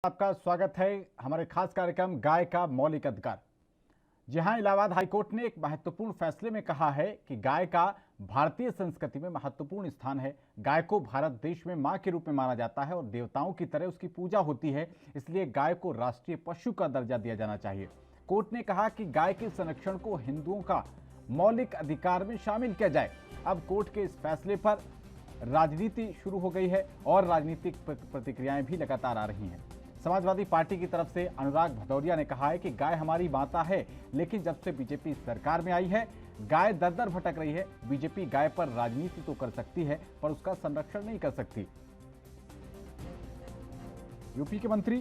आपका स्वागत है हमारे खास कार्यक्रम गाय का मौलिक अधिकार। जहां इलाहाबाद हाईकोर्ट ने एक महत्वपूर्ण फैसले में कहा है कि गाय का भारतीय संस्कृति में महत्वपूर्ण स्थान है। गाय को भारत देश में मां के रूप में माना जाता है और देवताओं की तरह उसकी पूजा होती है, इसलिए गाय को राष्ट्रीय पशु का दर्जा दिया जाना चाहिए। कोर्ट ने कहा कि गाय के संरक्षण को हिंदुओं का मौलिक अधिकार में शामिल किया जाए। अब कोर्ट के इस फैसले पर राजनीति शुरू हो गई है और राजनीतिक प्रतिक्रियाएं भी लगातार आ रही हैं। समाजवादी पार्टी की तरफ से अनुराग भदौरिया ने कहा है कि गाय हमारी माता है, लेकिन जब से बीजेपी सरकार में आई है गाय दर दर भटक रही है। बीजेपी गाय पर राजनीति तो कर सकती है पर उसका संरक्षण नहीं कर सकती। यूपी के मंत्री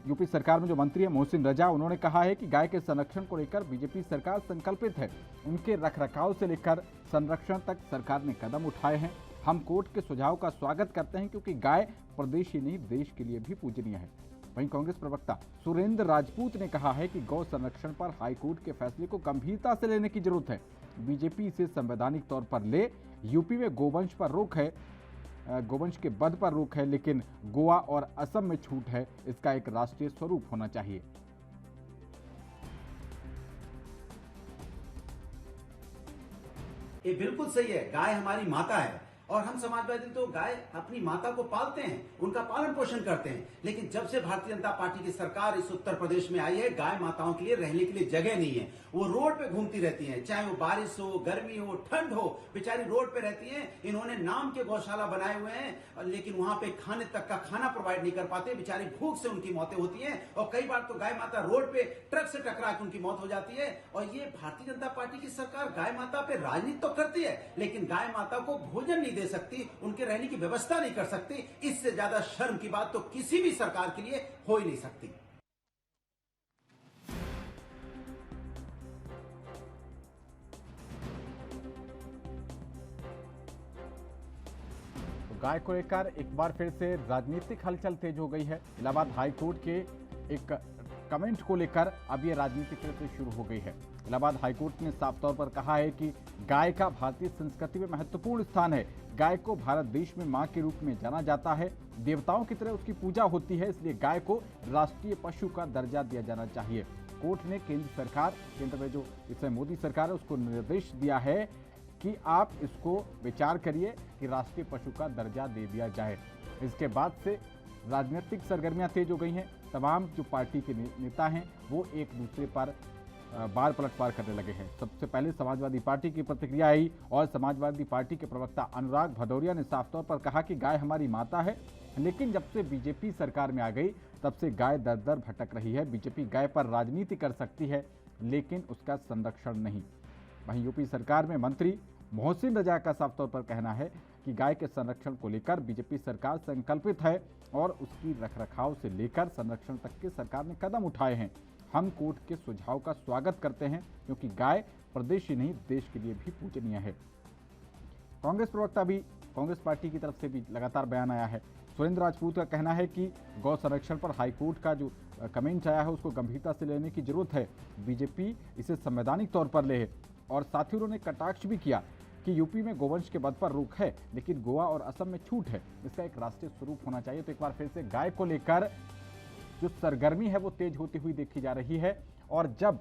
यूपी सरकार में जो मंत्री है मोहसिन रजा, उन्होंने कहा है कि गाय के संरक्षण को लेकर बीजेपी सरकार संकल्पित है। उनके रखरखाव से लेकर संरक्षण तक सरकार ने कदम उठाए हैं। हम कोर्ट के सुझाव का स्वागत करते हैं क्योंकि गाय प्रदेश ही नहीं देश के लिए भी पूजनीय है। वहीं कांग्रेस प्रवक्ता सुरेंद्र राजपूत ने कहा है कि गौ संरक्षण पर हाईकोर्ट के फैसले को गंभीरता से लेने की जरूरत है। बीजेपी इसे संवैधानिक तौर पर ले। यूपी में गोवंश पर रोक है, गोवंश के वध पर रोक है, लेकिन गोवा और असम में छूट है। इसका एक राष्ट्रीय स्वरूप होना चाहिए। ये बिल्कुल सही है, गाय हमारी माता है और हम समाजवादी तो गाय अपनी माता को पालते हैं, उनका पालन पोषण करते हैं। लेकिन जब से भारतीय जनता पार्टी की सरकार इस उत्तर प्रदेश में आई है, गाय माताओं के लिए रहने के लिए जगह नहीं है। वो रोड पे घूमती रहती हैं, चाहे वो बारिश हो, गर्मी हो, ठंड हो, बेचारी रोड पे रहती हैं। इन्होंने नाम के गौशाला बनाए हुए हैं, लेकिन वहां पे खाने तक का खाना प्रोवाइड नहीं कर पाते। बेचारी भूख से उनकी मौतें होती हैं और कई बार तो गाय माता रोड पे ट्रक से टकरा के उनकी मौत हो जाती है। और ये भारतीय जनता पार्टी की सरकार गाय माता पे राजनीति तो करती है, लेकिन गाय माता को भोजन नहीं दे सकती, उनके रहने की व्यवस्था नहीं कर सकती। इससे ज्यादा शर्म की बात तो किसी भी सरकार के लिए हो ही नहीं सकती। तो गाय को लेकर एक बार फिर से राजनीतिक हलचल तेज हो गई है। इलाहाबाद हाईकोर्ट के एक कमेंट को लेकर अब ये राजनीतिक फिर शुरू हो गई है। इलाहाबाद हाईकोर्ट ने साफ तौर पर कहा है कि गाय का भारतीय संस्कृति में महत्वपूर्ण स्थान है। गाय को भारत देश में मां के रूप में जाना जाता है, देवताओं की तरह उसकी पूजा होती है, इसलिए गाय को राष्ट्रीय पशु का दर्जा दिया जाना चाहिए। कोर्ट ने केंद्र में जो इसमें मोदी सरकार है उसको निर्देश दिया है कि आप इसको विचार करिए कि राष्ट्रीय पशु का दर्जा दे दिया जाए। इसके बाद से राजनीतिक सरगर्मियां तेज हो गई हैं। तमाम जो पार्टी के नेता हैं वो एक दूसरे पर बार पलटवार करने लगे हैं। सबसे पहले समाजवादी पार्टी की प्रतिक्रिया आई और समाजवादी पार्टी के प्रवक्ता अनुराग भदौरिया ने साफ तौर पर कहा कि गाय हमारी माता है, लेकिन जब से बीजेपी सरकार में आ गई तब से गाय दर दर भटक रही है। बीजेपी गाय पर राजनीति कर सकती है लेकिन उसका संरक्षण नहीं। वहीं यूपी सरकार में मंत्री मोहसिन रजा का साफ तौर पर कहना है कि गाय के संरक्षण को लेकर बीजेपी सरकार संकल्पित है और उसकी रखरखाव से लेकर संरक्षण तक के सरकार ने कदम उठाए हैं। हम कोर्ट के सुझाव का स्वागत करते हैं क्योंकि गाय प्रदेश ही नहीं देश के लिए भी पूजनीय है। कांग्रेस पार्टी की तरफ से भी लगातार बयान आया है। सुरेंद्र राजपूत का कहना है कि गौ संरक्षण पर हाईकोर्ट का जो कमेंट आया है उसको गंभीरता से लेने की जरूरत है। बीजेपी इसे संवैधानिक तौर पर ले, और साथ ही उन्होंने कटाक्ष भी किया कि यूपी में गोवंश के वध पर रोक है लेकिन गोवा और असम में छूट है। इसका एक राष्ट्रीय स्वरूप होना चाहिए। तो एक बार फिर से गाय को लेकर जो सरगर्मी है वो तेज होती हुई देखी जा रही है और जब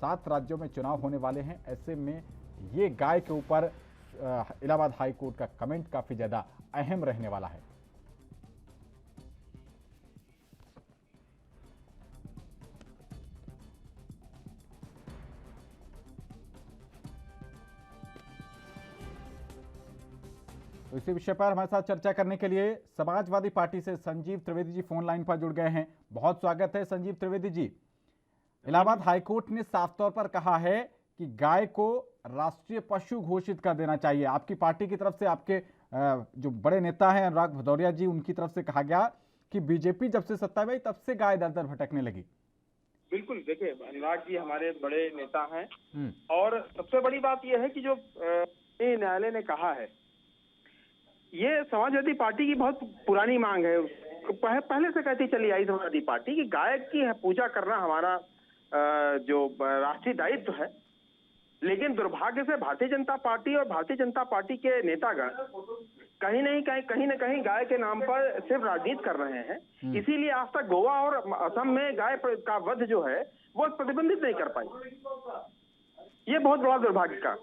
7 राज्यों में चुनाव होने वाले हैं ऐसे में ये गाय के ऊपर इलाहाबाद हाईकोर्ट का कमेंट काफी ज्यादा अहम रहने वाला है। तो इसी विषय पर हमारे साथ चर्चा करने के लिए समाजवादी पार्टी से संजीव त्रिवेदी जी फोन लाइन पर जुड़ गए हैं। बहुत स्वागत है संजीव त्रिवेदी जी। इलाहाबाद हाईकोर्ट ने साफ तौर पर कहा है कि गाय को राष्ट्रीय पशु घोषित कर देना चाहिए। आपकी पार्टी की तरफ से आपके जो बड़े नेता हैं अनुराग भदौरिया जी, उनकी तरफ से कहा गया कि बीजेपी जब से सत्ता में आई तब से गाय दर दर भटकने लगी। बिल्कुल, देखिए अनुराग जी हमारे बड़े नेता हैं और सबसे बड़ी बात यह है कि जो न्यायालय ने कहा है ये समाजवादी पार्टी की बहुत पुरानी मांग है। पहले से कहती चली आई समाजवादी पार्टी कि गाय की पूजा करना हमारा जो राष्ट्रीय दायित्व है। लेकिन दुर्भाग्य से भारतीय जनता पार्टी और भारतीय जनता पार्टी के नेतागण कहीं न कहीं गाय के नाम पर सिर्फ राजनीति कर रहे हैं। इसीलिए आज तक गोवा और असम में गाय का वध जो है वो प्रतिबंधित नहीं कर पाई। ये बहुत बड़ा दुर्भाग्य का।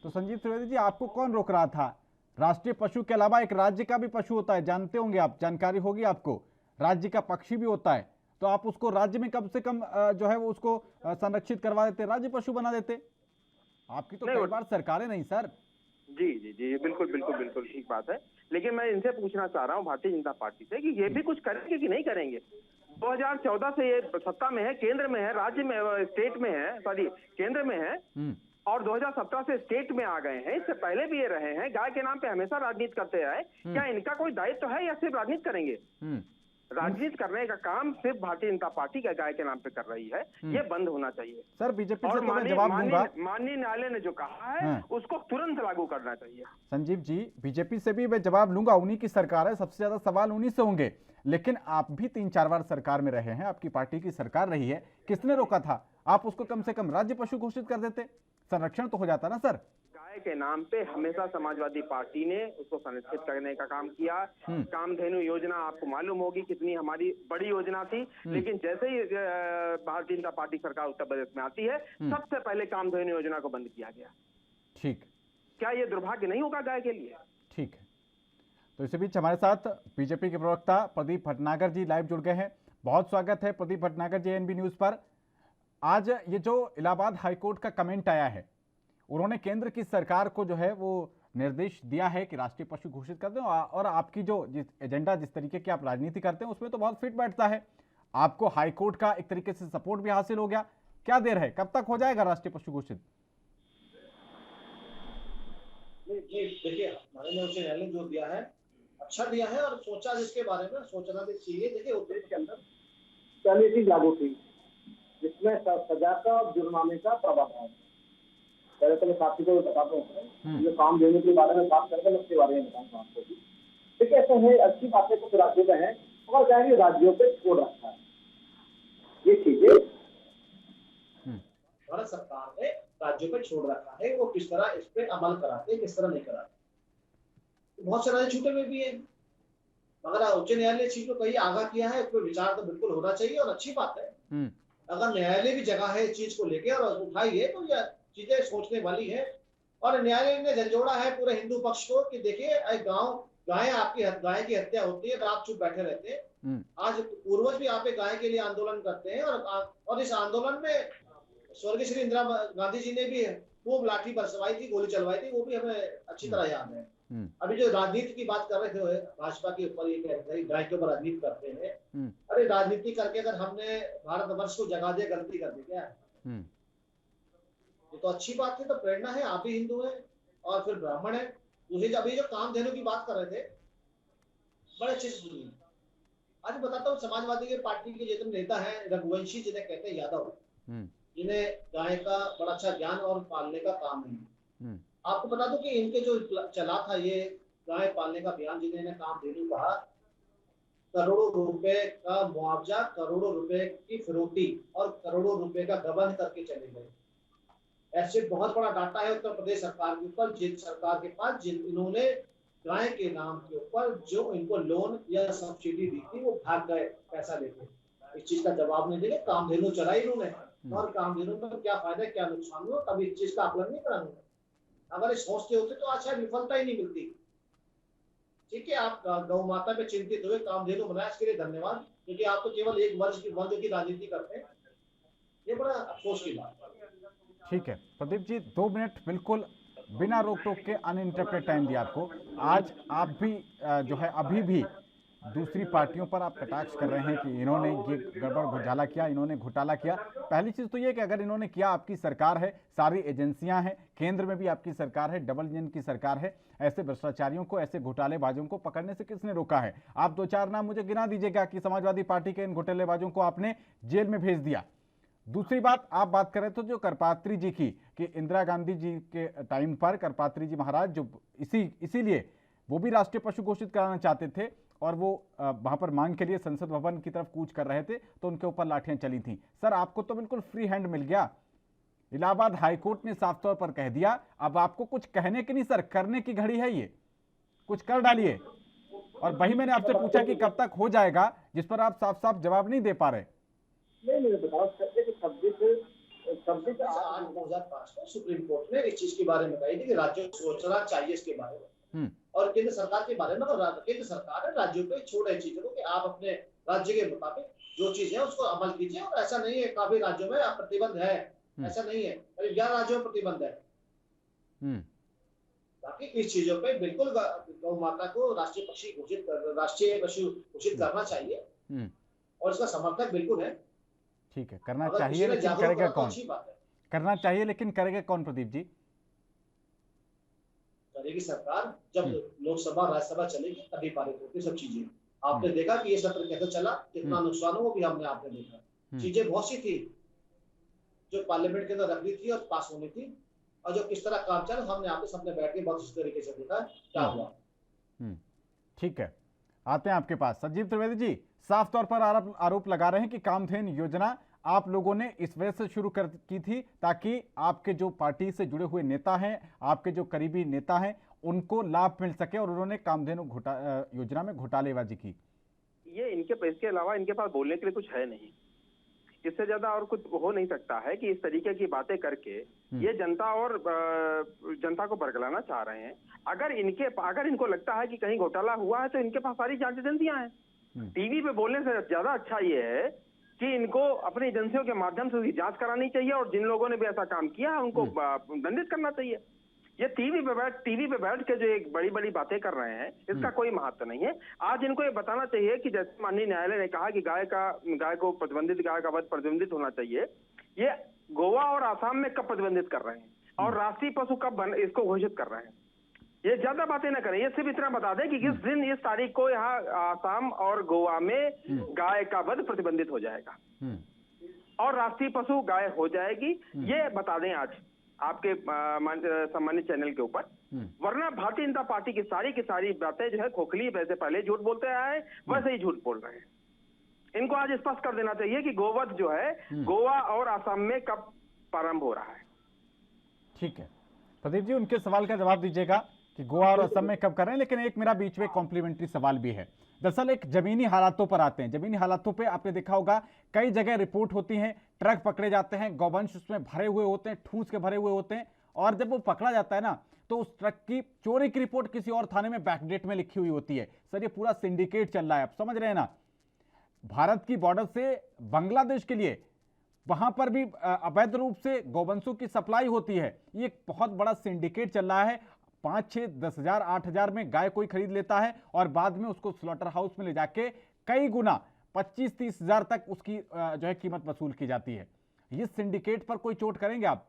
तो संजीव त्रिवेदी जी, आपको कौन रोक रहा था? राष्ट्रीय पशु के अलावा एक राज्य का भी पशु होता है, जानते होंगे आप, जानकारी होगी आपको। राज्य का पक्षी भी होता है, तो आप उसको राज्य में कम से कम जो है वो उसको संरक्षित करवा देते, राज्य पशु बना देते। आपकी तो कई बार सरकारें नहीं सर। जी, बिल्कुल ठीक बात है। लेकिन मैं इनसे पूछना चाह रहा हूँ भारतीय जनता पार्टी से कि ये भी कुछ करेंगे कि नहीं करेंगे? 2014 से ये सत्ता में है, केंद्र में है, राज्य में, स्टेट में है, सॉरी केंद्र में है, और 2017 से स्टेट में आ गए हैं। इससे पहले भी ये रहे हैं, गाय के नाम पे हमेशा राजनीति करते आए। क्या इनका कोई दायित्व है या सिर्फ राजनीति करेंगे? राजनीति करने का काम सिर्फ भारतीय जनता पार्टी का गाय के नाम पे कर रही है, ये बंद होना चाहिए सर। बीजेपी से तो मैं जवाब दूंगा। माननीय न्यायालय ने जो कहा है उसको तुरंत लागू करना चाहिए। संजीव जी, बीजेपी से भी मैं जवाब लूंगा, उन्हीं की सरकार है, सबसे ज्यादा सवाल उन्हीं से होंगे। लेकिन आप भी 3-4 बार सरकार में रहे हैं, आपकी पार्टी की सरकार रही है, किसने रोका था? आप उसको कम से कम राज्य पशु घोषित कर देते, संरक्षण तो हो जाता ना सर। गाय के नाम पे हमेशा समाजवादी पार्टी ने उसको संरक्षित करने का काम किया। कामधेनु योजना आपको मालूम होगी कितनी हमारी बड़ी योजना थी, लेकिन जैसे ही भारतीय जनता पार्टी सरकार उत्तर प्रदेश में आती है, सबसे पहले कामधेनु योजना को बंद किया गया। ठीक, क्या ये दुर्भाग्य नहीं होगा गाय के लिए? ठीक है। तो इसी बीच हमारे साथ बीजेपी के प्रवक्ता प्रदीप भटनागर जी लाइव जुड़ गए हैं। बहुत स्वागत है प्रदीप भटनागर जी एएनबी न्यूज पर। आज ये जो इलाहाबाद हाईकोर्ट का कमेंट आया है, उन्होंने केंद्र की सरकार को जो है वो निर्देश दिया है कि राष्ट्रीय पशु घोषित कर दें, और आपकी जो एजेंडा, जिस तरीके की आप राजनीति करते हैं, उसमें तो बहुत फिट बैठता है। आपको हाईकोर्ट का एक तरीके से सपोर्ट भी हासिल हो गया। क्या देर है, कब तक हो जाएगा राष्ट्रीय पशु घोषित? देखिए, माननीय उच्च न्यायालय जो दिया है अच्छा दिया है, और सोचा जिसके बारे में सोचना भी चाहिए। देखिए, उत्तर के अंदर पहले चीज लागू थी जिसमें सजा का और जुर्माने का प्रावधान। पहले तो मैं साथी को बताता हूँ, जो काम देने के बारे में बात करके मैं उसके बारे में बताऊंगा आपको भी। देखिए, ऐसा है, अच्छी बातें कुछ राज्यों में है और चाहे राज्यों पे छोड़ रखा है ये चीजें। भारत सरकार ने राज्यों पे छोड़ रखा है, वो किस तरह इस पे अमल कराते, किस तरह नहीं कराते। बहुत से राज्य छूटे हुए भी है, मगर उच्च न्यायालय चीज को कहीं आगाह किया है, उस पर विचार तो बिल्कुल होना चाहिए और अच्छी बात है। अगर न्यायालय भी जगह है इस चीज को लेके और उठाई है, तो यह चीजें सोचने वाली है। और न्यायालय ने झंझोड़ा है पूरे हिंदू पक्ष को कि देखिए, गाय की हत्या होती है, आप चुप बैठे रहते हैं। आज पूर्वज भी आप गाय के लिए आंदोलन करते हैं, और इस आंदोलन में स्वर्गीय श्री इंदिरा गांधी जी ने भी वो लाठी बरसवाई थी, गोली चलवाई थी, वो भी हमें अच्छी तरह याद है। अभी जो राजनीति की बात कर रहे थे भाजपा के ऊपर, ये कह रहे थे गाय के ऊपर राजनीति करते हैं। अरे राजनीति करके अगर हमने भारतवर्ष को जगा दिया, गलती कर दी क्या? ये तो अच्छी बात है, तो प्रेरणा है। आप भी हिंदू हैं और फिर ब्राह्मण है। दूसरी, अभी जो कामधेनु की बात कर रहे थे, बड़े अच्छे से सुनिए। आज बताता हूँ, समाजवादी के पार्टी के जितने नेता हैं, रघुवंशी जिन्हें कहते हैं यादव, जिन्हें गाय का बड़ा अच्छा ज्ञान और पालने का काम है। आपको बता दूं कि इनके जो चला था ये गाय पालने का अभियान, जिन्हें कामधेनु कहा, करोड़ों रुपए का मुआवजा, करोड़ों रुपए की फिरौती और करोड़ों रुपए का गबन करके चले गए। ऐसे बहुत बड़ा डाटा है उत्तर प्रदेश सरकार के ऊपर, जिन सरकार के पास इन्होंने गाय के नाम के ऊपर जो इनको लोन या सब्सिडी दी थी, वो भाग गए पैसा लेके। इस चीज का जवाब नहीं देंगे। कामधेनु चलाई इन्होंने, और कामधेनु में क्या फायदा क्या नुकसान हुआ, कभी इस चीज का आकलन नहीं करा। अगर सोचते होते तो अच्छा विफलता ही नहीं मिलती। ठीक है, आप गौ माता पे चिंतित हुए, कामधेनु बनाया, इसके लिए धन्यवाद, क्योंकि आप तो केवल एक वर्ग की राजनीति करते हैं। ये बड़ा अफसोस की बात है। ठीक है प्रदीप जी, 2 मिनट बिल्कुल बिना रोक टोक के अनइंटरप्टेड टाइम दिया आपको। आज आप भी जो है अभी भी दूसरी पार्टियों पर आप कटाक्ष कर रहे हैं कि इन्होंने ये गड़बड़ घोटाला किया, इन्होंने घोटाला किया। पहली चीज तो ये कि अगर इन्होंने किया, आपकी सरकार है, सारी एजेंसियां हैं, केंद्र में भी आपकी सरकार है, डबल इंजन की सरकार है, ऐसे भ्रष्टाचारियों को, ऐसे घोटालेबाजों को पकड़ने से किसने रोका है? आप 2-4 नाम मुझे गिना दीजिएगा कि समाजवादी पार्टी के इन घोटालेबाजों को आपने जेल में भेज दिया। दूसरी बात, आप बात कर रहे थे जो करपात्री जी की, कि इंदिरा गांधी जी के टाइम पर करपात्री जी महाराज जो इसीलिए वो भी राष्ट्रीय पशु घोषित कराना चाहते थे, और वो वहां पर मांग के लिए संसद भवन की तरफ कूच कर रहे थे, तो उनके ऊपर लाठियां चली थी। सर, आपको तो बिल्कुल फ्री हैंड मिल गया। इलाहाबाद हाईकोर्ट ने साफ तौर पर कह दिया, अब आपको कुछ कहने की नहीं सर, करने की घड़ी है ये। कुछ कर डालिए। और वही मैंने आपसे पूछा कि कब तक हो जाएगा, जिस पर आप साफ साफ जवाब नहीं दे पा रहे। नहीं बताओ सकते कि 2005 में सुप्रीम कोर्ट ने इस चीज के बारे में कही थी कि राज्यों को सोचना चाहिए इसके बारे में, और केंद्र सरकार के बारे में। केंद्र सरकार ने राज्यों को छोड़ रही चीजों को कि आप अपने राज्य के मुताबिक जो चीज है उसको अमल कीजिए। और ऐसा नहीं है काफी राज्यों में प्रतिबंध है, ऐसा नहीं है, करीब 11 राज्यों में प्रतिबंध है। बाकी इस चीजों पे बिल्कुल गौ माता को राष्ट्रीय पक्षी घोषित राष्ट्रीय पशु घोषित करना चाहिए, और इसका समर्थक बिल्कुल है। ठीक है, करना चाहिए, लेकिन करेगा कौन? करना चाहिए लेकिन करेगा कौन प्रदीप जी? करेगी सरकार। जब लोकसभा राज्यसभा चलेगी तभी पारित होती सब चीजें। आपने देखा कि ये सत्र कैसे चला, कितना नुकसान हो, वो भी हमने आपने देखा। चीजें बहुत सी थी जो पार्लियामेंट के अंदर रखनी थी और पास होनी थी, और जो किस तरह काम चला हमने आपके सामने बैठ के बहुत इस तरीके से देखा क्या हुआ। ठीक है, आते हैं आपके पास। संजीव त्रिवेदी जी, साफ तौर पर आरोप लगा रहे हैं कि कामधेन योजना आप लोगों ने इस वजह से शुरू की थी ताकि आपके जो पार्टी से जुड़े हुए नेता हैं, आपके जो करीबी नेता हैं, उनको लाभ मिल सके, और उन्होंने कामधेनु योजना में घोटालेबाजी की। ये इसके अलावा इनके पास बोलने के लिए कुछ है नहीं। इससे ज्यादा और कुछ हो नहीं सकता है कि इस तरीके की बातें करके ये जनता को बरगलाना चाह रहे हैं। अगर इनको लगता है कि कहीं घोटाला हुआ है तो इनके पास सारी जांच एजेंसियां हैं। टीवी पे बोलने से ज्यादा अच्छा ये है कि इनको अपनी एजेंसियों के माध्यम से उसकी जांच करानी चाहिए, और जिन लोगों ने भी ऐसा काम किया है उनको दंडित करना चाहिए। ये टीवी पे बैठ के जो एक बड़ी बड़ी बातें कर रहे हैं, इसका कोई महत्व नहीं है। आज इनको ये बताना चाहिए कि जैसे माननीय न्यायालय ने कहा कि गाय को प्रतिबंधित, गाय का वध प्रतिबंधित होना चाहिए, ये गोवा और आसाम में कब प्रतिबंधित कर रहे हैं, और राष्ट्रीय पशु कब इसको घोषित कर रहे हैं। ये ज्यादा बातें ना करें, ये सिर्फ इतना बता दें कि किस दिन, इस तारीख को यहाँ आसाम और गोवा में गाय का वध प्रतिबंधित हो जाएगा और राष्ट्रीय पशु गाय हो जाएगी। ये बता दें आज आपके सम्मानित चैनल के ऊपर, वरना भारतीय जनता पार्टी की सारी बातें जो है खोखली, वैसे पहले झूठ बोलते आए हैं वैसे ही झूठ बोल रहे हैं। इनको आज स्पष्ट कर देना चाहिए कि गोवध जो है गोवा और आसाम में कब प्रारंभ हो रहा है। ठीक है प्रदीप जी, उनके सवाल का जवाब दीजिएगा कि गोवा और असम में कब कर रहे हैं। लेकिन एक मेरा बीच में कॉम्प्लीमेंट्री सवाल भी है। दरअसल एक जमीनी हालातों पर आते हैं। जमीनी हालातों पे आपने देखा होगा कई जगह रिपोर्ट होती है, ट्रक पकड़े जाते हैं, गौवंश उसमें भरे हुए होते हैं, ठूस के भरे हुए होते हैं, और जब वो पकड़ा जाता है ना तो उस ट्रक की चोरी की रिपोर्ट किसी और थाने में बैकडेट में लिखी हुई होती है। सर ये पूरा सिंडिकेट चल रहा है, आप समझ रहे हैं ना। भारत की बॉर्डर से बांग्लादेश के लिए वहां पर भी अवैध रूप से गौवंशों की सप्लाई होती है। ये एक बहुत बड़ा सिंडिकेट चल रहा है। 5, 6, 10 हजार 8 हजार में गाय कोई खरीद लेता है और बाद में उसको स्लॉटर हाउस में ले जाके कई गुना 25-30 हजार तक उसकी जो है कीमत वसूल की जाती है। ये सिंडिकेट पर कोई चोट करेंगे आप?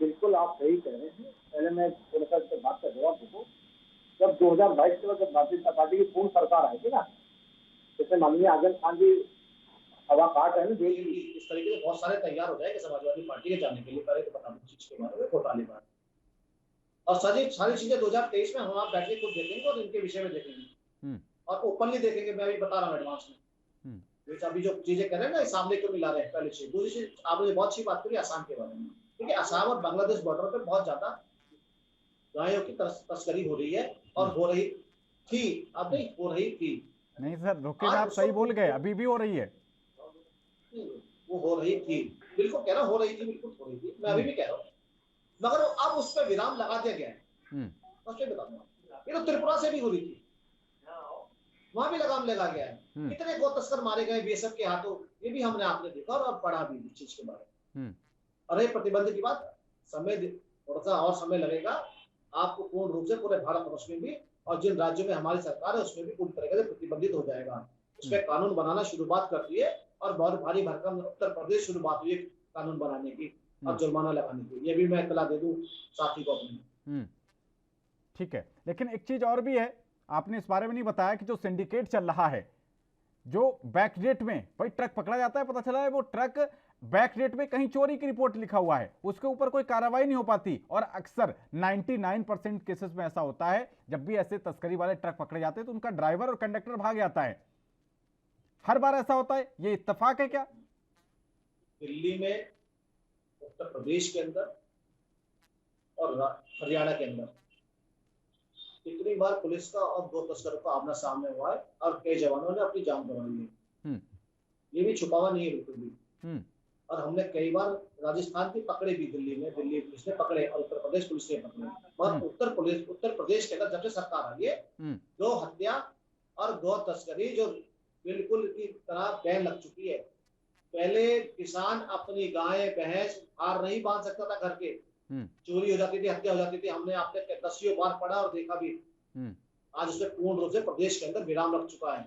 बिल्कुल आप सही कह रहे हैं। पहले मैं थोड़ा सा इस बात का जवाब दूँ। जब 2022 के बाद जब भारतीय जनता पार्टी की पूर्ण सरकार आई थी ना, जैसे माननीय आजम खान जी हवा काट रहे हैं, इस तरीके से बहुत सारे तैयार हो जाएंगे समाजवादी पार्टी के जाने के लिए। पहले तो बता दूं चीज के बारे में, घोटाले बारे और सारी चीजें 2023 में हम आप बैठ के खुद देखेंगे और इनके विषय में देखेंगे और ओपनली देखेंगे। मैं अभी बता रहा हूँ एडवांस में, अभी जो चीजें कर रहे हैं ना सामने क्यों मिला रहे हैं। पहले चीज, दूसरी चीज आपने बहुत अच्छी बात करी आसाम के बारे में। ठीक है, आसाम और बांग्लादेश बॉर्डर पे बहुत ज्यादा गायों की तस्करी हो रही है और हो रही थी, अब नहीं हो रही थी। नहीं सर रोके, आप सही बोल गए, अभी भी हो रही है। वो हो रही थी, बिल्कुल कह रहा, हो रही थी, बिल्कुल हो रही थी, मैं अभी भी कह रहा हूँ। मगर अब उस पर विराम लगा दिया गया है। ये तो त्रिपुरा से भी हो रही थी, वहां भी लगाम लगा गया है। कितने गौ तस्कर मारे गए बीएसएफ के हाथों, ये भी हमने आपने देखा और अब पढ़ा भी इस चीज के बारे में। अरे प्रतिबंध की बात, समय थोड़ा सा और समय लगेगा आपको पूर्ण रूप से पूरे भारत वर्ष में भी, और जिन राज्यों में हमारी सरकार है उसमें भी पूरी तरीके से प्रतिबंधित हो जाएगा। उसमें कानून बनाना शुरुआत कर दिए और बहुत भारी भरकम उत्तर प्रदेश शुरुआत हुई कानून बनाने की और जुर्माना लगाने की। ये भी मैं इत्तला दे दूं साथी को अपने। ठीक है, लेकिन एक चीज और भी है, आपने इस बारे में नहीं बताया कि जो सिंडिकेट चल रहा है, जो बैकडेट में भाई ट्रक पकड़ा जाता है, पता चला है वो ट्रक बैकडेट में कहीं चोरी की रिपोर्ट लिखा हुआ है, उसके ऊपर कोई कार्रवाई नहीं हो पाती। और अक्सर 99% केसेस में ऐसा होता है, जब भी ऐसे तस्करी वाले ट्रक पकड़े जाते हैं तो उनका ड्राइवर और कंडक्टर भाग जाता है। हर बार ऐसा होता है, ये इत्तेफाक है क्या? दिल्ली में, उत्तर प्रदेश के अंदर और हरियाणा के अंदर कितनी बार पुलिस का और गौ तस्करों का आमना सामने हुआ है और कई जवानों ने अपनी जान गंवाई है। ये भी छुपावा नहीं है बिल्कुल भी। और हमने कई बार राजस्थान की पकड़े भी, दिल्ली पुलिस ने पकड़े और उत्तर प्रदेश पुलिस ने पकड़े। मगर उत्तर प्रदेश के अंदर जब से सरकार आई है, गौ हत्या और गौ तस्करी जो बिल्कुल की तरह बैन लग चुकी है। पहले किसान अपनी गाय भैंस हार नहीं बांध सकता था घर के, चोरी हो जाती थी, हत्या हो जाती थी। हमने आपने दसियों बार पढ़ा और देखा भी। आज उसमें पूर्ण रूप से प्रदेश के अंदर विराम लग चुका है।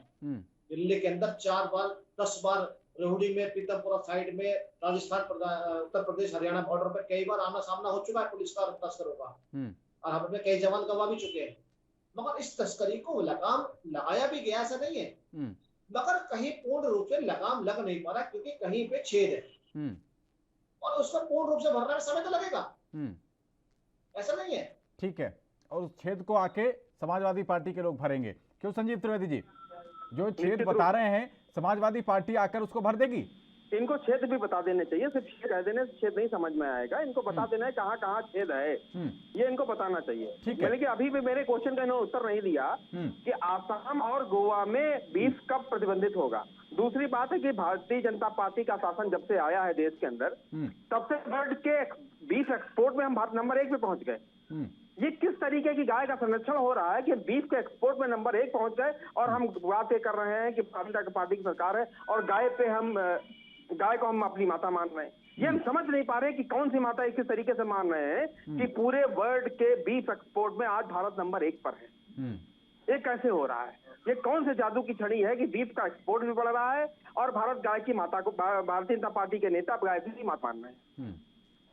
दिल्ली के अंदर 4 बार 10 बार, रेहड़ी में, पीतमपुरा साइड में, राजस्थान उत्तर प्रदेश हरियाणा बॉर्डर पर कई बार आमना सामना हो चुका है पुलिस का और तस्करों का। और हम अपने कई जवान गंवा भी चुके हैं। मगर इस तस्करी को लगाम लगाया भी गया, ऐसा नहीं है, मगर कहीं पूर्ण रूप से लगाम लग नहीं पा रहा क्योंकि कहीं पे छेद है और उसको पूर्ण रूप से भरने में समय तो लगेगा। ऐसा नहीं है। ठीक है, और उस छेद को आके समाजवादी पार्टी के लोग भरेंगे। क्यों संजीव त्रिवेदी जी, जो छेद बता रहे हैं समाजवादी पार्टी आकर उसको भर देगी? इनको छेद भी बता देने चाहिए, सिर्फ छेद कह देने से छेद नहीं समझ में आएगा। इनको बता देना है कहाँ कहाँ छेद है, ये इनको बताना चाहिए। यानी कि अभी भी मेरे क्वेश्चन का इन्होंने उत्तर नहीं दिया कि आसाम और गोवा में बीफ कब प्रतिबंधित होगा। दूसरी बात है कि भारतीय जनता पार्टी का शासन जब से आया है देश के अंदर, तब से वर्ल्ड के बीफ एक्सपोर्ट में हम भारत नंबर 1 पे पहुंच गए। ये किस तरीके की गाय का संरक्षण हो रहा है कि बीफ के एक्सपोर्ट में नंबर 1 पहुंच गए और हम बात ये कर रहे हैं कि भारतीय जनता पार्टी की सरकार है और गाय को हम अपनी माता मान रहे हैं। ये हम समझ नहीं पा रहे कि कौन सी माता किस तरीके से मान रहे हैं कि पूरे वर्ल्ड के बीफ एक्सपोर्ट में आज भारत नंबर 1 पर है। ये कैसे हो रहा है? ये कौन से जादू की छड़ी है कि बीफ का एक्सपोर्ट भी बढ़ रहा है और भारत गाय की माता को, भारतीय जनता पार्टी के नेता गाय की माता मान रहे हैं?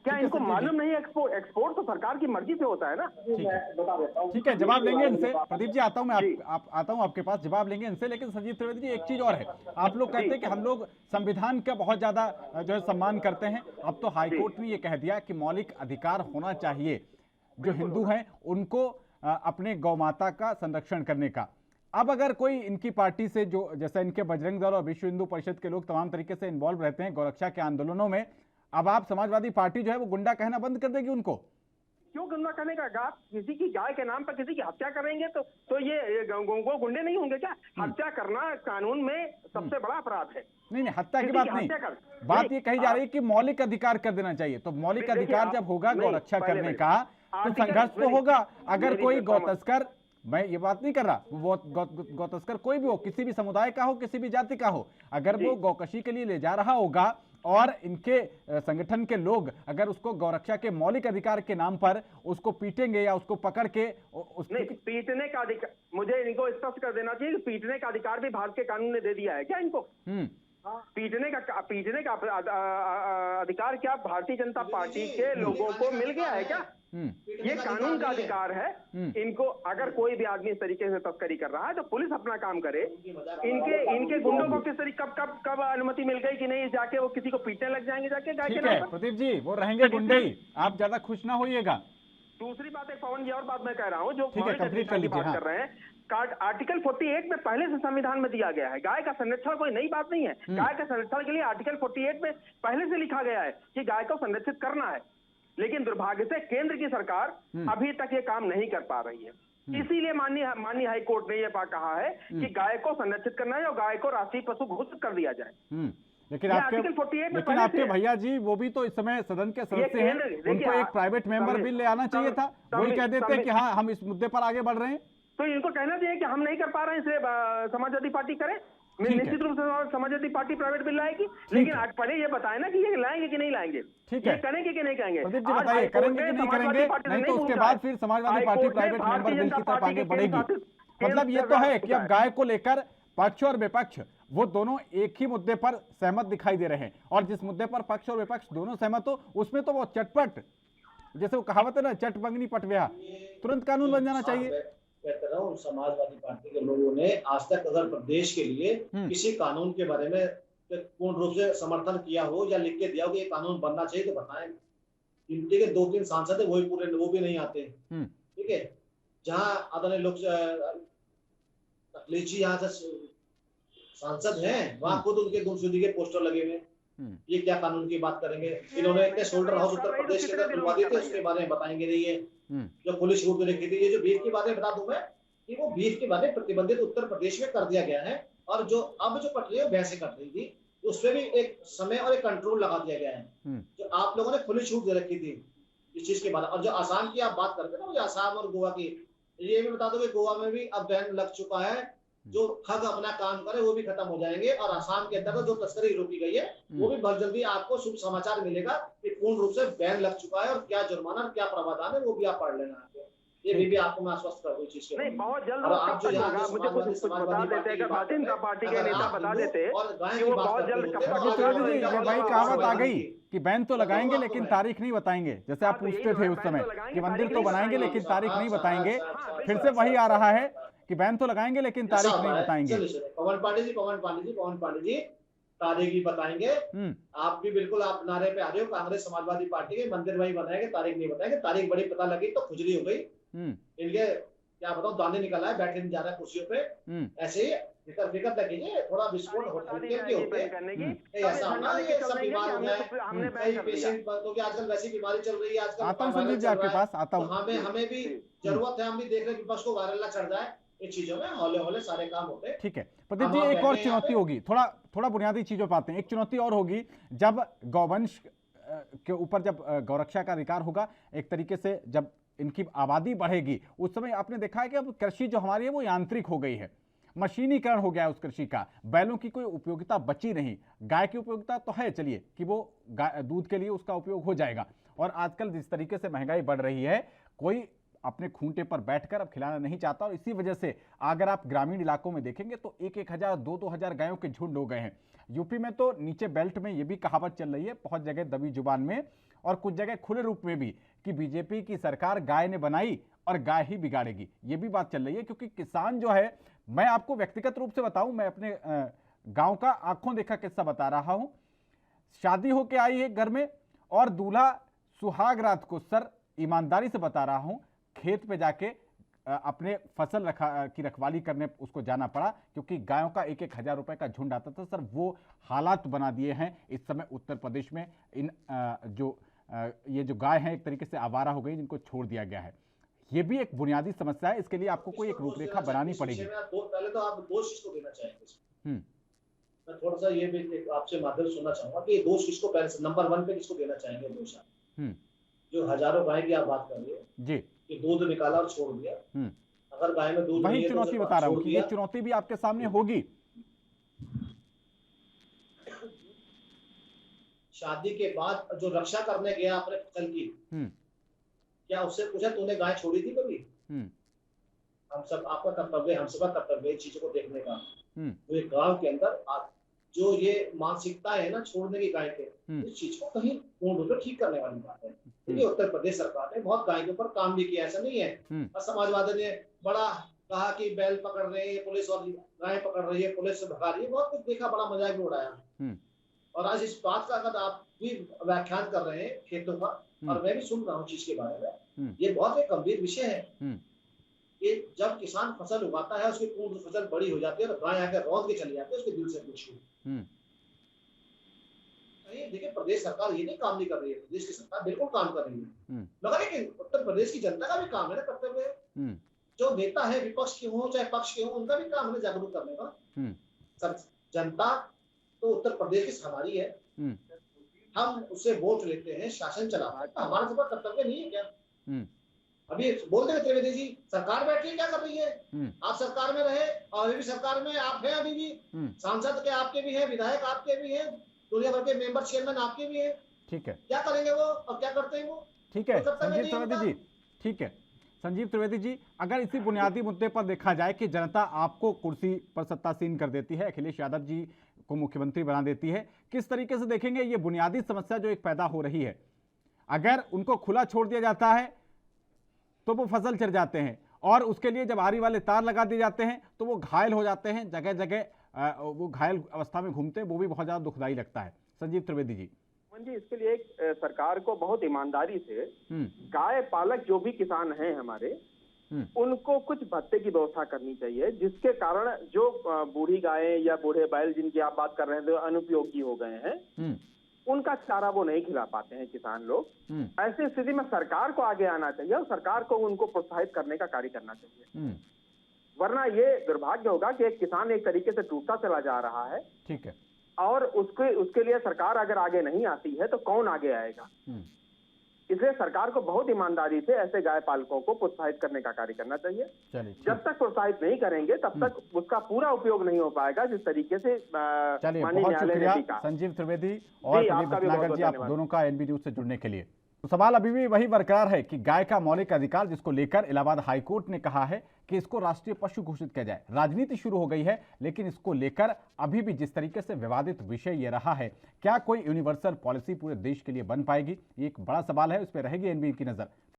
क्या इनको मालूम नहीं है एक्सपोर्ट तो सरकार की मर्जी से होता है ना? ठीक है, जवाब लेंगे इनसे। प्रदीप जी आता हूं मैं, आता हूं आपके पास, जवाब लेंगे इनसे। लेकिन संजीव त्रिवेदी जी, एक चीज और है, आप लोग कहते हैं कि हम लोग संविधान का बहुत ज्यादा जो है सम्मान करते हैं। अब तो हाईकोर्ट ने ये कह दिया कि मौलिक अधिकार होना चाहिए जो हिंदू हैं उनको अपने गौ माता का संरक्षण करने का। अब अगर कोई इनकी पार्टी से, जो जैसा इनके बजरंग दल और विश्व हिंदू परिषद के लोग तमाम तरीके से इन्वॉल्व रहते हैं गौरक्षा के आंदोलनों में, अब आप समाजवादी पार्टी जो है वो गुंडा कहना बंद कर देगी उनको? क्यों गुंडा कहने का? किसी की गाय के नाम पर किसी की हत्या करेंगे तो ये गुंडे नहीं होंगे क्या? हत्या करना कानून में सबसे बड़ा अपराध है। नहीं, हत्या की बात नहीं, बात ये कही जा रही है कि मौलिक अधिकार कर देना चाहिए। तो मौलिक अधिकार जब होगा गौरक्षा करने का तो संघर्ष तो होगा। अगर कोई गौ तस्कर, मैं ये बात नहीं कर रहा, वो गौ तस्कर कोई भी हो, किसी भी समुदाय का हो, किसी भी जाति का हो, अगर वो गौकशी के लिए ले जा रहा होगा और इनके संगठन के लोग अगर उसको गौरक्षा के मौलिक अधिकार के नाम पर उसको पीटेंगे या उसको पकड़ के नहीं, पीटने का अधिकार, मुझे इनको स्पष्ट कर देना चाहिए कि पीटने का अधिकार भी भारत के कानून ने दे दिया है क्या इनको? पीटने का अधिकार क्या भारतीय जनता पार्टी के लोगों को मिल गया है क्या? ये कानून का अधिकार है इनको। अगर कोई भी आदमी इस तरीके से तस्करी कर रहा है तो पुलिस अपना काम करे। इनके गुंडों को किस तरीके कब अनुमति मिल गई कि नहीं जाके वो किसी को पीटने लग जाएंगे जाके गाय के नाम पर? प्रदीप जी, वो रहेंगे गुंडे ही, आप ज्यादा खुश ना होइएगा। दूसरी बात है पवन जी, और बात मैं कह रहा हूँ जो कंप्लीट कर लीजिए। बात कर रहे हैं, आर्टिकल 48 में पहले से संविधान में दिया गया है। गाय का संरक्षण कोई नई बात नहीं है। गाय के संरक्षण के लिए आर्टिकल 48 में पहले से लिखा गया है कि गाय को संरक्षित करना है। लेकिन दुर्भाग्य से केंद्र की सरकार अभी तक ये काम नहीं कर पा रही है। इसीलिए माननीय हाई कोर्ट ने ये कहा है कि गाय को संरक्षित करना है और गाय को राष्ट्रीय पशु घोषित कर दिया जाए। लेकिन आपके भैया जी वो भी तो इस समय सदन के सदस्य हैं, उनको एक प्राइवेट मेंबर बिल ले आना चाहिए था। वही कह देते कि हाँ हम इस मुद्दे पर आगे बढ़ रहे हैं, तो इनको कहना चाहिए कि हम नहीं कर पा रहे हैं, इसलिए समाजवादी पार्टी करे। निश्चित रूप से समाजवादी पार्टी प्राइवेट बिल लाएगी, लेकिन आज पहले ये बताए ना कि ये लाएंगे कि नहीं लाएंगे, ठीक है, करेंगे कि नहीं करेंगे? प्रदीप जी बताइए, करेंगे कि नहीं करेंगे? नहीं तो उसके बाद फिर Samajwadi party private member bill की तरफ आगे बढ़ेगी। मतलब ये तो है कि अब गाय को लेकर पक्ष और विपक्ष वो दोनों एक ही मुद्दे पर सहमत दिखाई दे रहे हैं, और जिस मुद्दे पर पक्ष और विपक्ष दोनों सहमत हो उसमें तो वो चटपट, जैसे वो कहावत है ना, चट बंगनी पट ब्याह, तुरंत कानून बन जाना चाहिए। कहता रहा हूँ, समाजवादी पार्टी के लोगों ने आज तक अगर प्रदेश के लिए किसी कानून के बारे में पूर्ण रूप से समर्थन किया हो या लिख के दिया हो कि ये कानून बनना चाहिए तो बताएं। गिनती के 2-3 सांसद है, वो भी नहीं आते। ठीक है, जहाँ आदरणीय लोग अखिलेश जी यहाँ से सांसद हैं, वहाँ खुद उनके गुमशुदगी के पोस्टर लगे हुए। ये क्या कानून की बात करेंगे? इन्होंने इतने शोल्डर हाउस उत्तर प्रदेश के अंदर खुलवा दिए थे, उसके बारे में बताएंगे नहीं। ये जो खुली छूट दे रखी थी। ये जो बीफ की बातें बता दूं मैं कि वो बीफ की बातें प्रतिबंधित उत्तर प्रदेश में कर दिया गया है, और जो अब जो कट रही है वैसे कट रही थी, उसमें भी एक समय और एक कंट्रोल लगा दिया गया है। जो आप लोगों ने खुली छूट दे रखी थी इस चीज के बाद, और जो आसाम की आप बात करते हैं ना, ये आसाम और गोवा की, ये भी बता दो कि गोवा में भी अब बैन लग चुका है। जो ठग अपना काम करे वो भी खत्म हो जाएंगे, और आसाम के अंदर जो तस्करी रोकी गई है वो भी बहुत जल्दी आपको शुभ समाचार मिलेगा कि पूर्ण रूप से बैन लग चुका है, और क्या जुर्माना और क्या प्रावधान है वो भी आप पढ़ लेना। ये भी आपको मैं आश्वस्त कर दूं चीज के नहीं, बहुत जल्द और आप जो यहाँ मुझे कुछ बता देते हैं, भारतीय जनता पार्टी के नेता बता देते हैं कि वो बहुत जल्द कब तक। भाई कहावत आ गई कि बैन तो लगाएंगे लेकिन तारीख नहीं बताएंगे, जैसे आप पूछते थे उस समय कि मंदिर तो बनाएंगे लेकिन तारीख नहीं बताएंगे, फिर से वही आ रहा है कि बैन तो लगाएंगे लेकिन तारीख नहीं बताएंगे। पवन पांडे जी तारीख भी बताएंगे। आप भी बिल्कुल आप नारे पे आ रहे हो कांग्रेस समाजवादी पार्टी के, मंदिर वही बनाएंगे तारीख नहीं बताएंगे। तारीख बड़ी पता लगी तो खुजली हो गई, इनके क्या बताऊं दाने निकल आए, बैठे नहीं जा रहा कुर्सियों पे। ऐसे ही फिकर लगेंगे, थोड़ा विस्फोट होते ऐसा होना, ये सब बीमार हो गए कई पेशेंट, क्योंकि आजकल वैसी बीमारी चल रही है आजकल। आता हूं संजीव जी आपके पास, आता हूं। हमें भी जरूरत है, हम भी देख रहे हैं विपक्ष को वायरल ना चढ़ जाए, इन चीजों में हौले हौले सारे काम होते हैं। ठीक है प्रदीप जी, एक और चुनौती होगी, थोड़ा बुनियादी चीजों पर आते हैं। एक चुनौती और होगी जब गौवंश के ऊपर जब गौरक्षा का अधिकार होगा, एक तरीके से जब इनकी आबादी बढ़ेगी, उस समय आपने देखा है कि अब कृषि जो हमारी है वो यांत्रिक हो गई है, मशीनीकरण हो गया है उस कृषि का, बैलों की कोई उपयोगिता बची नहीं। गाय की उपयोगिता तो है, चलिए कि वो दूध के लिए उसका उपयोग हो जाएगा, और आजकल जिस तरीके से महंगाई बढ़ रही है, कोई अपने खूंटे पर बैठकर अब खिलाना नहीं चाहता, और इसी वजह से अगर आप ग्रामीण इलाकों में देखेंगे तो 1,000 2,000 गायों के झुंड हो गए हैं। यूपी में तो नीचे बेल्ट में ये भी कहावत चल रही है, बहुत जगह दबी जुबान में और कुछ जगह खुले रूप में भी, कि बीजेपी की सरकार गाय ने बनाई और गाय ही बिगाड़ेगी, ये भी बात चल रही है। क्योंकि किसान जो है, मैं आपको व्यक्तिगत रूप से बताऊं, मैं अपने गांव का आंखों देखा किस्सा बता रहा हूं। शादी होके आई है घर में, और दूल्हा सुहाग रात को, सर ईमानदारी से बता रहा हूं, खेत पे जाके अपने फसल की रखवाली करने उसको जाना पड़ा, क्योंकि गायों का 1,000 रुपए का झुंड आता था। सर वो हालात बना दिए हैं इस समय उत्तर प्रदेश में। इन ये जो गाय हैं एक तरीके से आवारा हो गई, जिनको छोड़ दिया गया है। ये भी एक बुनियादी समस्या है, इसके लिए आपको कोई एक रूपरेखा बनानी पड़ेगी। पहले तो आप दोष किसको देना चाहेंगे? मैं थोड़ा सा ये भी आपसे माध्यम सुनना चाहूंगा कि दोष किसको, पहले नंबर 1 पे किसको देना चाहेंगे दोष? जो हजारों गाय की आप बात कर रही है जी, कि दूध निकाला और छोड़ दिया। अगर गाय में दूध, वही चुनौती बता रहा हूँ कि ये चुनौती भी आपके सामने होगी। शादी के बाद जो रक्षा करने गया अपने फसल की, क्या उससे पूछा तूने गाय छोड़ी थी कभी? हम सब, आपका कर्तव्य, हम सबका कर्तव्य चीजों को देखने का। तो एक गांव के अंदर जो ये मानसिकता है ना छोड़ने की गाय के, इस चीज को कहीं पूर्ण रूप से ठीक करने वाली बात है। क्योंकि उत्तर प्रदेश सरकार ने बहुत गाय के ऊपर काम भी किया, ऐसा नहीं है। और समाजवादी ने बड़ा कहा कि बैल पकड़ रहे हैं पुलिस, और गाय पकड़ रही है पुलिस से भगा रही है, बहुत कुछ देखा, बड़ा मजाक भी उड़ाया। और आज इस बात का अगर आप भी व्याख्यान कर रहे हैं खेतों का, और मैं भी सुन रहा हूँ चीज के बारे में, ये बहुत एक गंभीर विषय है। ये जब किसान फसल उगाता है, उसकी पूर्ण फसल बड़ी हो जाती है, और गाय आकर रौंद के चली जाती है उसके दिल से पूछिए। देखिए प्रदेश सरकार ये नहीं काम नहीं कर रही है, प्रदेश की सरकार बिल्कुल काम कर रही है, मगर लेकिन उत्तर प्रदेश की जनता का भी काम है ना, कर्तव्य। जो नेता है विपक्ष के हो चाहे पक्ष के हो, उनका भी काम है जागरूक करने का। जनता तो उत्तर प्रदेश की हमारी है, हम उससे वोट लेते हैं, शासन चलाते हैं, तो हमारा सबका कर्तव्य नहीं है क्या? अभी बोलते हैं त्रिवेदी जी सरकार बैठी है क्या कर रही है? आप सरकार में रहे, और अभी भी सरकार में आप हैं, अभी भी सांसद के आपके भी हैं, विधायक आपके भी हैं, दुनिया भर के मेंबर चेयरमैन आपके भी हैं। ठीक है, क्या करेंगे वो और क्या करते हैं वो? ठीक है संजीव त्रिवेदी जी, ठीक है संजीव त्रिवेदी जी, अगर इसी बुनियादी मुद्दे पर देखा जाए कि जनता आपको कुर्सी पर सत्तासीन कर देती है, अखिलेश यादव जी को मुख्यमंत्री बना देती है, किस तरीके से देखेंगे ये बुनियादी समस्या जो एक पैदा हो रही है? अगर उनको खुला छोड़ दिया जाता है तो वो फसल चढ़ जाते हैं, और उसके लिए जब आरी वाले तार लगा दिए जाते हैं तो वो घायल हो जाते हैं, जगह जगह वो घायल अवस्था में घूमते हैं, वो भी बहुत ज्यादा दुखदायी लगता है। संजीव त्रिवेदी जी। जी, इसके लिए एक सरकार को बहुत ईमानदारी से गाय पालक जो भी किसान हैं हमारे, उनको कुछ भत्ते की व्यवस्था करनी चाहिए, जिसके कारण जो बूढ़ी गायें या बूढ़े बैल जिनकी आप बात कर रहे हैं जो अनुपयोगी हो गए हैं, उनका चारा वो नहीं खिला पाते हैं किसान लोग। ऐसी स्थिति में सरकार को आगे आना चाहिए और सरकार को उनको प्रोत्साहित करने का कार्य करना चाहिए, वरना ये दुर्भाग्य होगा कि एक किसान एक तरीके से टूटता चला जा रहा है। ठीक है। और उसके लिए सरकार अगर आगे नहीं आती है तो कौन आगे आएगा? इसलिए सरकार को बहुत ईमानदारी से ऐसे गाय पालकों को प्रोत्साहित करने का कार्य करना चाहिए। जब तक प्रोत्साहित नहीं करेंगे तब तक उसका पूरा उपयोग नहीं हो पाएगा, जिस तरीके से माननीय न्यायालय ने कहा। संजीव त्रिवेदी और प्रदीप भटनागर जी, आप दोनों का एनबी न्यूज से जुड़ने के लिए। तो सवाल अभी भी वही बरकरार है कि गाय का मौलिक अधिकार, जिसको लेकर इलाहाबाद हाईकोर्ट ने कहा है कि इसको राष्ट्रीय पशु घोषित किया जाए। राजनीति शुरू हो गई है, लेकिन इसको लेकर अभी भी जिस तरीके से विवादित विषय ये रहा है, क्या कोई यूनिवर्सल पॉलिसी पूरे देश के लिए बन पाएगी? ये एक बड़ा सवाल है, उस पर रहेगी एनबी की नजर।